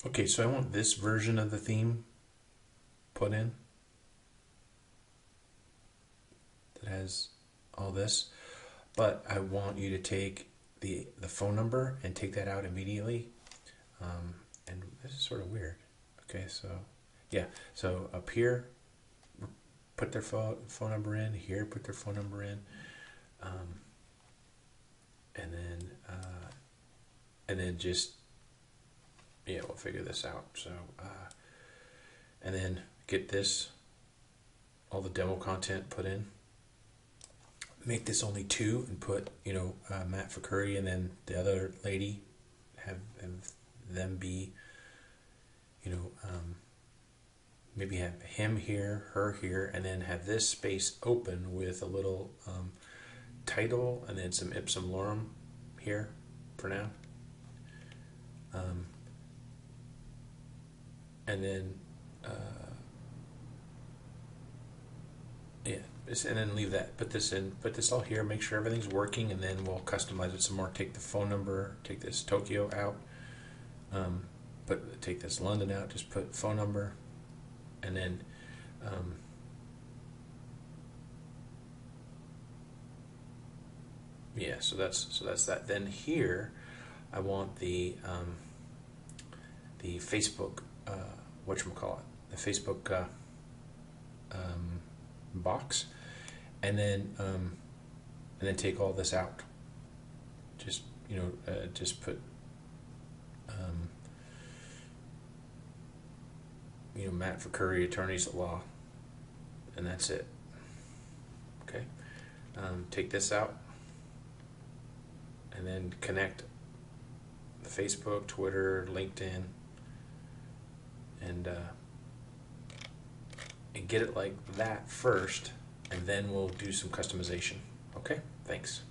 Okay, so I want this version of the theme put in that has all this, but I want you to take the phone number and take that out immediately. And this is sort of weird. Okay, so yeah, so up here, put their phone number in. Here, put their phone number in, um, and then just yeah, we'll figure this out. So and then get this all the demo content put in. Make this only two and put Matt for Curry and then the other lady have them be maybe have him here, her here, and then have this space open with a little title and then some ipsum lorem here for now. Um, and then yeah, and then leave that. Put this in. Put this all here. Make sure everything's working, and then we'll customize it some more. Take the phone number. Take this Tokyo out. Take this London out. Just put phone number, and then yeah. So that's that. Then here, I want the Facebook whatchamacallit, the Facebook box, and then take all this out. Just just put Matt for Curry, attorneys at law, and that's it. Okay, take this out, and then connect the Facebook, Twitter, LinkedIn, and get it like that first, and then we'll do some customization. Okay, thanks.